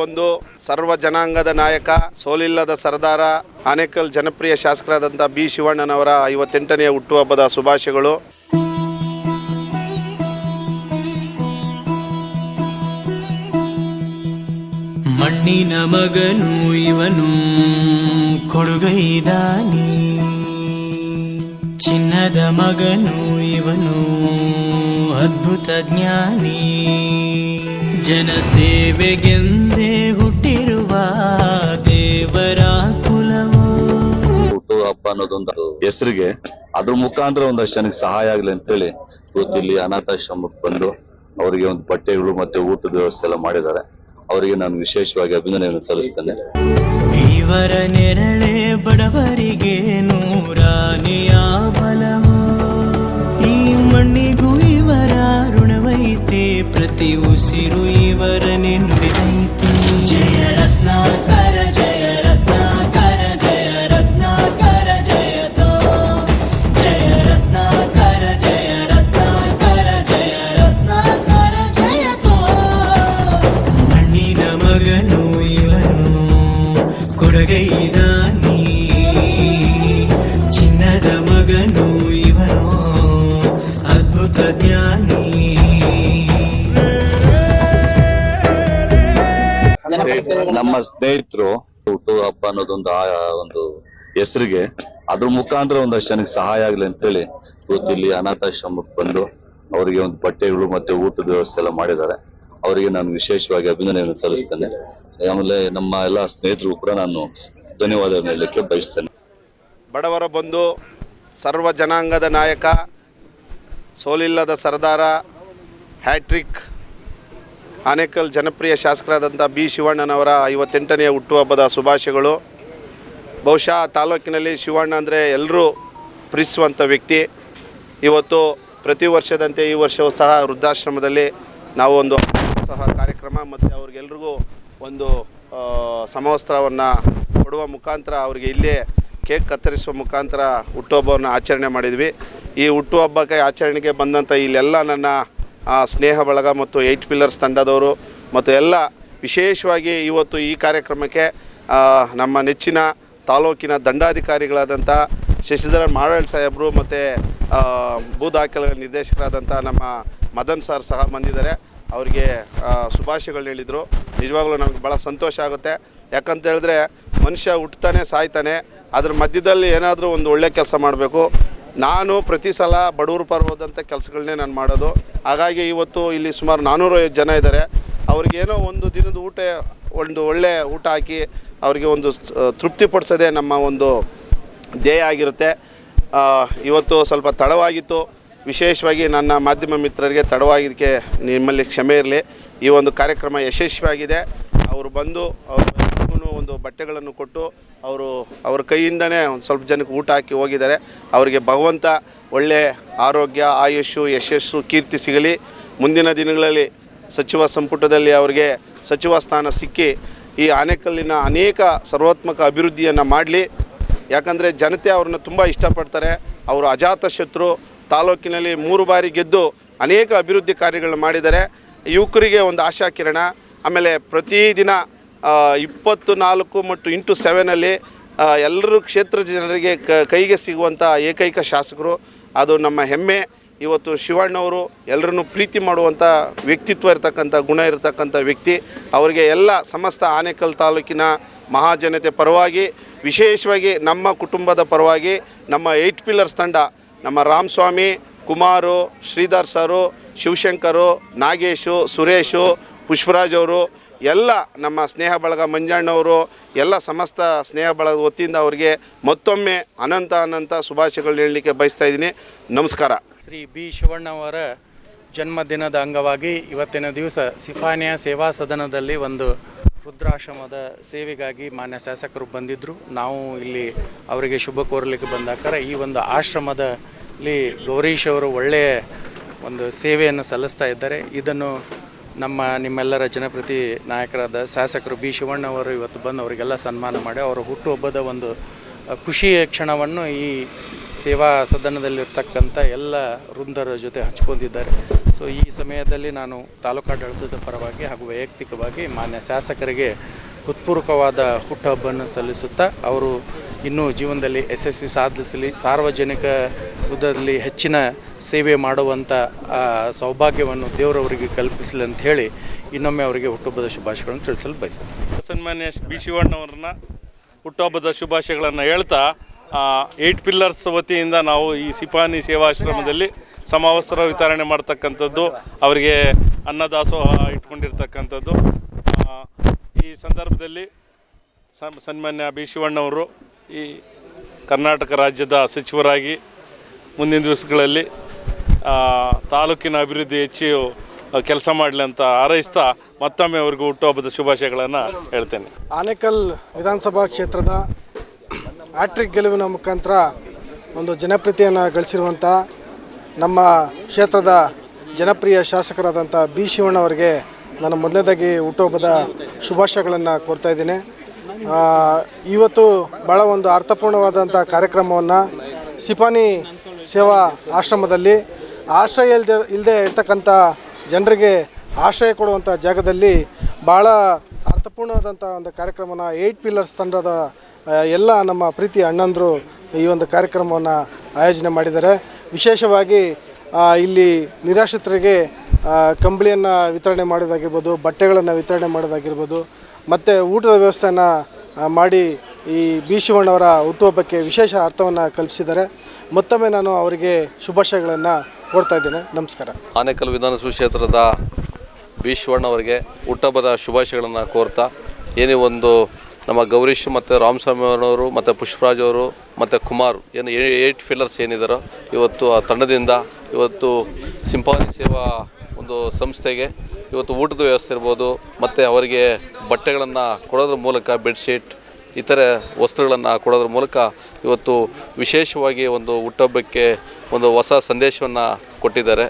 ಬಂಧು, ಸರ್ವ ಜನಾಂಗದ ನಾಯಕ, ಸೋಲಿಲ್ಲದ ಸರ್ದಾರ, ಆನೇಕಲ್ ಜನಪ್ರಿಯ ಶಾಸಕರಾದಂಥ ಬಿ ಶಿವಣ್ಣನವರ 58ನೇ ಹುಟ್ಟುಹಬ್ಬದ ಶುಭಾಶಯಗಳು. ಮಣ್ಣಿನ ಮಗನು ಇವನು ಕೊಡುಗೈದಾನಿ, ಚಿನ್ನದ ಮಗನು ಇವನು ಅದ್ಭುತ ಜ್ಞಾನಿ, ಜನಸೇವೆಗೆಂದೇ ಹುಟ್ಟಿರುವ ದೇವರ ಕುಲವು. ಹುಟ್ಟು ಹಬ್ಬ ಅನ್ನೋದೊಂದು ಹೆಸರಿಗೆ ಅದ್ರ ಮುಖಾಂತರ ಒಂದಷ್ಟು ಜನಕ್ಕೆ ಸಹಾಯ ಆಗಲಿ ಅಂತೇಳಿ ಇವತ್ತಿಲ್ಲಿ ಅನಾಥಾಶ್ರಮಕ್ಕೆ ಬಂದು ಅವರಿಗೆ ಒಂದು ಬಟ್ಟೆಗಳು ಮತ್ತೆ ಊಟದ ವ್ಯವಸ್ಥೆ ಎಲ್ಲ ಮಾಡಿದ್ದಾರೆ. ಅವರಿಗೆ ನಾನು ವಿಶೇಷವಾಗಿ ಅಭಿನಂದನೆಯನ್ನು ಸಲ್ಲಿಸ್ತೇನೆ. ಇವರ ನೆರಳೆ ಬಡವರಿಗೆ ನೂರಾನೆಯ ಬಲವು, ಈ ಮಣ್ಣಿಗೂ ಇವರ ಋಣವೈತೆ, ಪ್ರತಿ ಉಸಿರು ಇವರ ನೆನಪಿದೈತೆ. ಜಯ ರತ್ನಾಕರ ಜಯ ರತ್ನಾಕರ ಜಯ ರತ್ನಾಕರ ಜಯತೋ, ಜಯ ರತ್ನಾಕರ ಜಯ ರತ್ನಾಕರ ಜಯ ರತ್ನಾಕರ ಜಯತೋ. ಮಣ್ಣಿನ ಮಗನು ಇವನು ಕೊಡುಗೈದಾನಿ, ಚಿನ್ನದ ಮಗನು ಇವನು ಅದ್ಭುತ ಜ್ಞಾನಿ. ನಮ್ಮ ಸ್ನೇಹಿತರು ಹುಟ್ಟು ಹಬ್ಬ ಅನ್ನೋದೊಂದು ಒಂದು ಹೆಸರಿಗೆ ಅದ್ರ ಮುಖಾಂತರ ಒಂದಷ್ಟು ಜನಕ್ಕೆ ಸಹಾಯ ಆಗಲಿ ಅಂತೇಳಿ ಇವತ್ತಿಲ್ಲಿ ಅನಾಥಾಶ್ರಮಕ್ಕೆ ಬಂದು ಅವರಿಗೆ ಒಂದು ಬಟ್ಟೆಗಳು ಮತ್ತೆ ಊಟದ ವ್ಯವಸ್ಥೆ ಎಲ್ಲ ಮಾಡಿದ್ದಾರೆ. ಅವರಿಗೆ ನಾನು ವಿಶೇಷವಾಗಿ ಅಭಿನಂದನೆಯನ್ನು ಸಲ್ಲಿಸ್ತೇನೆ. ಆಮೇಲೆ ನಮ್ಮ ಎಲ್ಲ ಸ್ನೇಹಿತರು ಕೂಡ ನಾನು ಧನ್ಯವಾದವನ್ನು ಹೇಳಲಿಕ್ಕೆ ಬಯಸ್ತೇನೆ. ಬಡವರ ಬಂಧು, ಸರ್ವ ಜನಾಂಗದ ನಾಯಕ, ಸೋಲಿಲ್ಲದ ಸರ್ದಾರ, ಹ್ಯಾಟ್ರಿಕ್, ಆನೇಕಲ್ ಜನಪ್ರಿಯ ಶಾಸಕರಾದಂಥ ಬಿ ಶಿವಣ್ಣನವರ 58ನೇ ಹುಟ್ಟುಹಬ್ಬದ ಶುಭಾಶಯಗಳು. ಬಹುಶಃ ತಾಲೂಕಿನಲ್ಲಿ ಶಿವಣ್ಣ ಅಂದರೆ ಎಲ್ಲರೂ ಪ್ರೀತಿಸುವಂಥ ವ್ಯಕ್ತಿ. ಇವತ್ತು ಪ್ರತಿ ವರ್ಷದಂತೆ ಈ ವರ್ಷವೂ ಸಹ ವೃದ್ಧಾಶ್ರಮದಲ್ಲಿ ನಾವು ಒಂದು ಸಹ ಕಾರ್ಯಕ್ರಮ ಮತ್ತು ಅವ್ರಿಗೆಲ್ರಿಗೂ ಒಂದು ಸಮವಸ್ತ್ರವನ್ನು ಕೊಡುವ ಮುಖಾಂತರ ಅವರಿಗೆ ಇಲ್ಲೇ ಕೇಕ್ ಕತ್ತರಿಸುವ ಮುಖಾಂತರ ಹುಟ್ಟುಹಬ್ಬವನ್ನು ಆಚರಣೆ ಮಾಡಿದ್ವಿ. ಈ ಹುಟ್ಟುಹಬ್ಬಕ್ಕೆ ಆಚರಣೆಗೆ ಬಂದಂಥ ಇಲ್ಲೆಲ್ಲ ನನ್ನ ಸ್ನೇಹ ಬಳಗ ಮತ್ತು 8 ಪಿಲ್ಲರ್ಸ್ ತಂಡದವರು ಮತ್ತು ಎಲ್ಲ ವಿಶೇಷವಾಗಿ ಇವತ್ತು ಈ ಕಾರ್ಯಕ್ರಮಕ್ಕೆ ನಮ್ಮ ನೆಚ್ಚಿನ ತಾಲೂಕಿನ ದಂಡಾಧಿಕಾರಿಗಳಾದಂಥ ಶಶಿಧರ ಮಾಳಳ್ ಸಾಹೇಬರು ಮತ್ತು ಭೂ ದಾಖಲೆ ನಿರ್ದೇಶಕರಾದಂಥ ನಮ್ಮ ಮದನ್ ಸರ್ ಸಹ ಬಂದಿದ್ದಾರೆ. ಅವರಿಗೆ ಶುಭಾಶಯಗಳು ಹೇಳಿದರು. ನಿಜವಾಗ್ಲೂ ನಮಗೆ ಭಾಳ ಸಂತೋಷ ಆಗುತ್ತೆ. ಯಾಕಂತ ಹೇಳಿದ್ರೆ ಮನುಷ್ಯ ಹುಟ್ಟುತ್ತಾನೆ ಸಾಯ್ತಾನೆ, ಅದ್ರ ಮಧ್ಯದಲ್ಲಿ ಏನಾದರೂ ಒಂದು ಒಳ್ಳೆ ಕೆಲಸ ಮಾಡಬೇಕು. ನಾನು ಪ್ರತಿ ಸಲ ಬಡವರು ಪರವಾದಂಥ ಕೆಲಸಗಳನ್ನೇ ನಾನು ಮಾಡೋದು. ಹಾಗಾಗಿ ಇವತ್ತು ಇಲ್ಲಿ ಸುಮಾರು 450 ಜನ ಇದ್ದಾರೆ. ಅವ್ರಿಗೇನೋ ಒಂದು ದಿನದ ಒಂದು ಒಳ್ಳೆ ಊಟ ಹಾಕಿ ಅವರಿಗೆ ಒಂದು ತೃಪ್ತಿಪಡಿಸೋದೇ ನಮ್ಮ ಒಂದು ಧ್ಯೇಯ ಆಗಿರುತ್ತೆ. ಇವತ್ತು ಸ್ವಲ್ಪ ತಡವಾಗಿತ್ತು. ವಿಶೇಷವಾಗಿ ನನ್ನ ಮಾಧ್ಯಮ ಮಿತ್ರರಿಗೆ ತಡವಾಗಿದ್ದಕ್ಕೆ ನಿಮ್ಮಲ್ಲಿ ಕ್ಷಮೆ ಇರಲಿ. ಈ ಒಂದು ಕಾರ್ಯಕ್ರಮ ಯಶಸ್ವಿಯಾಗಿದೆ. ಅವರು ಬಂದು ಅವ್ರಿಗೂ ಒಂದು ಬಟ್ಟೆಗಳನ್ನು ಕೊಟ್ಟು ಅವ್ರ ಕೈಯಿಂದನೇ ಒಂದು ಸ್ವಲ್ಪ ಜನಕ್ಕೆ ಊಟ ಹಾಕಿ ಹೋಗಿದ್ದಾರೆ. ಅವರಿಗೆ ಭಗವಂತ ಒಳ್ಳೆಯ ಆರೋಗ್ಯ, ಆಯುಷ್ಯು, ಯಶಸ್ಸು, ಕೀರ್ತಿ ಸಿಗಲಿ. ಮುಂದಿನ ದಿನಗಳಲ್ಲಿ ಸಚಿವ ಸಂಪುಟದಲ್ಲಿ ಅವರಿಗೆ ಸಚಿವ ಸ್ಥಾನ ಸಿಕ್ಕಿ ಈ ಆನೇಕಲ್ಲಿನ ಅನೇಕ ಸರ್ವಾತ್ಮಕ ಅಭಿವೃದ್ಧಿಯನ್ನು ಮಾಡಲಿ. ಯಾಕಂದರೆ ಜನತೆ ಅವ್ರನ್ನ ತುಂಬ ಇಷ್ಟಪಡ್ತಾರೆ. ಅವರು ಅಜಾತ ಶತ್ರು. ತಾಲೂಕಿನಲ್ಲಿ 3 ಬಾರಿ ಗೆದ್ದು ಅನೇಕ ಅಭಿವೃದ್ಧಿ ಕಾರ್ಯಗಳನ್ನ ಮಾಡಿದ್ದಾರೆ. ಯುವಕರಿಗೆ ಒಂದು ಆಶಾ ಕಿರಣ. ಆಮೇಲೆ ಪ್ರತಿದಿನ 24 ಮತ್ತು 7 ಎಲ್ಲರೂ ಕ್ಷೇತ್ರ ಜನರಿಗೆ ಕೈಗೆ ಸಿಗುವಂಥ ಏಕೈಕ ಶಾಸಕರು. ಅದು ನಮ್ಮ ಹೆಮ್ಮೆ. ಇವತ್ತು ಶಿವಣ್ಣವರು ಎಲ್ಲರನ್ನೂ ಪ್ರೀತಿ ಮಾಡುವಂಥ ವ್ಯಕ್ತಿತ್ವ ಇರತಕ್ಕಂಥ ಗುಣ ಇರತಕ್ಕಂಥ ವ್ಯಕ್ತಿ. ಅವರಿಗೆ ಎಲ್ಲ ಸಮಸ್ತ ಆನೇಕಲ್ ತಾಲೂಕಿನ ಮಹಾಜನತೆ ಪರವಾಗಿ, ವಿಶೇಷವಾಗಿ ನಮ್ಮ ಕುಟುಂಬದ ಪರವಾಗಿ ನಮ್ಮ 8 ಪಿಲ್ಲರ್ಸ್ ತಂಡ, ನಮ್ಮ ರಾಮಸ್ವಾಮಿ, ಕುಮಾರು, ಶ್ರೀಧರ್ ಸರು, ಶಿವಶಂಕರು, ನಾಗೇಶು, ಸುರೇಶು, ಪುಷ್ಪರಾಜ್ ಅವರು, ಎಲ್ಲ ನಮ್ಮ ಸ್ನೇಹ ಬಳಗ ಮಂಜಣ್ಣವರು, ಎಲ್ಲ ಸಮಸ್ತ ಸ್ನೇಹ ಬಳಗದ ವತಿಯಿಂದ ಅವರಿಗೆ ಮತ್ತೊಮ್ಮೆ ಅನಂತ ಶುಭಾಶಯಗಳು ಹೇಳಲಿಕ್ಕೆ ಬಯಸ್ತಾ ಇದ್ದೀನಿ. ನಮಸ್ಕಾರ. ಶ್ರೀ ಬಿ ಶಿವಣ್ಣವರ ಜನ್ಮದಿನದ ಅಂಗವಾಗಿ ಇವತ್ತಿನ ದಿವಸ ಸಿಫಾನಿಯಾ ಸೇವಾ ಸದನದಲ್ಲಿ ಒಂದು ವೃದ್ಧಾಶ್ರಮದ ಸೇವೆಗಾಗಿ ಮಾನ್ಯ ಶಾಸಕರು ಬಂದಿದ್ದರು. ನಾವು ಇಲ್ಲಿ ಅವರಿಗೆ ಶುಭ ಕೋರಲಿಕ್ಕೆ ಬಂದಾಕರ ಈ ಒಂದು ಆಶ್ರಮದಲ್ಲಿ ಗೌರೀಶ್ ಅವರು ಒಳ್ಳೆಯ ಒಂದು ಸೇವೆಯನ್ನು ಸಲ್ಲಿಸ್ತಾ ಇದ್ದಾರೆ. ಇದನ್ನು ನಿಮ್ಮೆಲ್ಲರ ಜನಪ್ರತಿ ನಾಯಕರಾದ ಶಾಸಕರು ಬಿ ಶಿವಣ್ಣವರು ಇವತ್ತು ಬಂದು ಅವರಿಗೆಲ್ಲ ಸನ್ಮಾನ ಮಾಡಿ ಅವರ ಹುಟ್ಟುಹಬ್ಬದ ಒಂದು ಖುಷಿಯ ಕ್ಷಣವನ್ನು ಈ ಸೇವಾ ಸದನದಲ್ಲಿರ್ತಕ್ಕಂಥ ಎಲ್ಲ ವೃಂದರ ಜೊತೆ ಹಂಚ್ಕೊಂಡಿದ್ದಾರೆ. ಸೊ ಈ ಸಮಯದಲ್ಲಿ ನಾನು ತಾಲೂಕಾಡಳಿತದ ಪರವಾಗಿ ಹಾಗೂ ವೈಯಕ್ತಿಕವಾಗಿ ಮಾನ್ಯ ಶಾಸಕರಿಗೆ ಹೃತ್ಪೂರ್ವಕವಾದ ಹುಟ್ಟುಹಬ್ಬವನ್ನು ಸಲ್ಲಿಸುತ್ತಾ ಅವರು ಇನ್ನೂ ಜೀವನದಲ್ಲಿ ಯಶಸ್ವಿ ಸಾಧಿಸಲಿ, ಸಾರ್ವಜನಿಕ ವೃತ್ತದಲ್ಲಿ ಹೆಚ್ಚಿನ ಸೇವೆ ಮಾಡುವಂಥ ಸೌಭಾಗ್ಯವನ್ನು ದೇವರವರಿಗೆ ಕಲ್ಪಿಸಲಿ ಅಂತ ಹೇಳಿ ಇನ್ನೊಮ್ಮೆ ಅವರಿಗೆ ಹುಟ್ಟುಹಬ್ಬದ ಶುಭಾಶಯಗಳನ್ನು ತಿಳಿಸಲು ಬಯಸುತ್ತೇನೆ. ಸನ್ಮಾನ್ಯ ಬಿ ಶಿವಣ್ಣವ್ರನ್ನ ಹುಟ್ಟುಹಬ್ಬದ ಶುಭಾಶಯಗಳನ್ನು ಹೇಳ್ತಾ 8 ಪಿಲ್ಲರ್ಸ್ ವತಿಯಿಂದ ನಾವು ಈ ಸಿಪಾನಿ ಸೇವಾಶ್ರಮದಲ್ಲಿ ಸಮವಸ್ತ್ರ ವಿತರಣೆ ಮಾಡ್ತಕ್ಕಂಥದ್ದು, ಅವರಿಗೆ ಅನ್ನದಾಸೋಹ ಇಟ್ಕೊಂಡಿರ್ತಕ್ಕಂಥದ್ದು. ಈ ಸಂದರ್ಭದಲ್ಲಿ ಸನ್ಮಾನ್ಯ ಬಿ ಶಿವಣ್ಣವರು ಈ ಕರ್ನಾಟಕ ರಾಜ್ಯದ ಸಚಿವರಾಗಿ ಮುಂದಿನ ದಿವಸಗಳಲ್ಲಿ ತಾಲೂಕಿನ ಅಭಿವೃದ್ಧಿ ಹೆಚ್ಚು ಕೆಲಸ ಮಾಡಲಿ ಅಂತ ಹಾರೈಸ್ತಾ ಮತ್ತೊಮ್ಮೆ ಅವರಿಗೂ ಹುಟ್ಟುಹಬ್ಬದ ಶುಭಾಶಯಗಳನ್ನು ಹೇಳ್ತೇನೆ. ಆನೇಕಲ್ ವಿಧಾನಸಭಾ ಕ್ಷೇತ್ರದ ಹ್ಯಾಟ್ರಿಕ್ ಗೆಲುವಿನ ಮುಖಾಂತರ ಒಂದು ಜನಪ್ರಿಯತೆಯನ್ನು ಗಳಿಸಿರುವಂಥ ನಮ್ಮ ಕ್ಷೇತ್ರದ ಜನಪ್ರಿಯ ಶಾಸಕರಾದಂಥ ಬಿ ಶಿವಣ್ಣವರಿಗೆ ನಾನು ಮೊದಲನೇದಾಗಿ ಹುಟ್ಟುಹಬ್ಬದ ಶುಭಾಶಯಗಳನ್ನು ಕೋರ್ತಾ ಇದ್ದೀನಿ. ಇವತ್ತು ಭಾಳ ಒಂದು ಅರ್ಥಪೂರ್ಣವಾದಂಥ ಕಾರ್ಯಕ್ರಮವನ್ನು ಸಿಪಾನಿ ಸೇವಾ ಆಶ್ರಮದಲ್ಲಿ ಆಶ್ರಯ ಇಲ್ಲದೆ ಇರ್ತಕ್ಕಂಥ ಜನರಿಗೆ ಆಶ್ರಯ ಕೊಡುವಂಥ ಜಾಗದಲ್ಲಿ ಭಾಳ ಅರ್ಥಪೂರ್ಣವಾದಂಥ ಒಂದು ಕಾರ್ಯಕ್ರಮನ 8 ಪಿಲ್ಲರ್ಸ್ ತಂಡದ ಎಲ್ಲ ನಮ್ಮ ಪ್ರೀತಿ ಅಣ್ಣಂದರು ಈ ಒಂದು ಕಾರ್ಯಕ್ರಮವನ್ನು ಆಯೋಜನೆ ಮಾಡಿದ್ದಾರೆ. ವಿಶೇಷವಾಗಿ ಇಲ್ಲಿ ನಿರಾಶ್ರಿತರಿಗೆ ಕಂಬಳಿಯನ್ನು ವಿತರಣೆ ಮಾಡೋದಾಗಿರ್ಬೋದು, ಬಟ್ಟೆಗಳನ್ನು ವಿತರಣೆ ಮಾಡೋದಾಗಿರ್ಬೋದು, ಮತ್ತು ಊಟದ ವ್ಯವಸ್ಥೆಯನ್ನು ಮಾಡಿ ಈ ಬಿ ಶಿವಣ್ಣವರ ಹುಟ್ಟುಹಬ್ಬಕ್ಕೆ ವಿಶೇಷ ಅರ್ಥವನ್ನು ಕಲ್ಪಿಸಿದ್ದಾರೆ. ಮತ್ತೊಮ್ಮೆ ನಾನು ಅವರಿಗೆ ಶುಭಾಶಯಗಳನ್ನು ಕೋರ್ತಾ ಇದ್ದೇನೆ. ನಮಸ್ಕಾರ. ಆನೇಕಲ್ ವಿಧಾನಸಭಾ ಕ್ಷೇತ್ರದ ಬಿ ಶಿವಣ್ಣವರಿಗೆ ಹುಟ್ಟುಹಬ್ಬದ ಶುಭಾಶಯಗಳನ್ನು ಕೋರ್ತಾ, ಏನೇ ಒಂದು ನಮ್ಮ ಗೌರೀಶ್ ಮತ್ತು ರಾಮಸ್ವಾಮಿ ಅವರವರು ಮತ್ತು ಪುಷ್ಪರಾಜ್ ಅವರು ಮತ್ತು ಕುಮಾರ್ ಏನು 8 ಫಿಲ್ಲರ್ಸ್ ಏನಿದ್ದಾರೋ ಇವತ್ತು ಆ ತಂಡದಿಂದ ಇವತ್ತು ಸಿಂಪಾನಿ ಸೇವಾ ಒಂದು ಸಂಸ್ಥೆಗೆ ಇವತ್ತು ಊಟದ ವ್ಯವಸ್ಥೆ ಇರ್ಬೋದು, ಮತ್ತು ಅವರಿಗೆ ಬಟ್ಟೆಗಳನ್ನು ಕೊಡೋದ್ರ ಮೂಲಕ ಬೆಡ್ಶೀಟ್ ಇತರೆ ವಸ್ತುಗಳನ್ನು ಕೊಡೋದ್ರ ಮೂಲಕ ಇವತ್ತು ವಿಶೇಷವಾಗಿ ಒಂದು ಹುಟ್ಟುಹಬ್ಬಕ್ಕೆ ಒಂದು ಹೊಸ ಸಂದೇಶವನ್ನು ಕೊಟ್ಟಿದ್ದಾರೆ.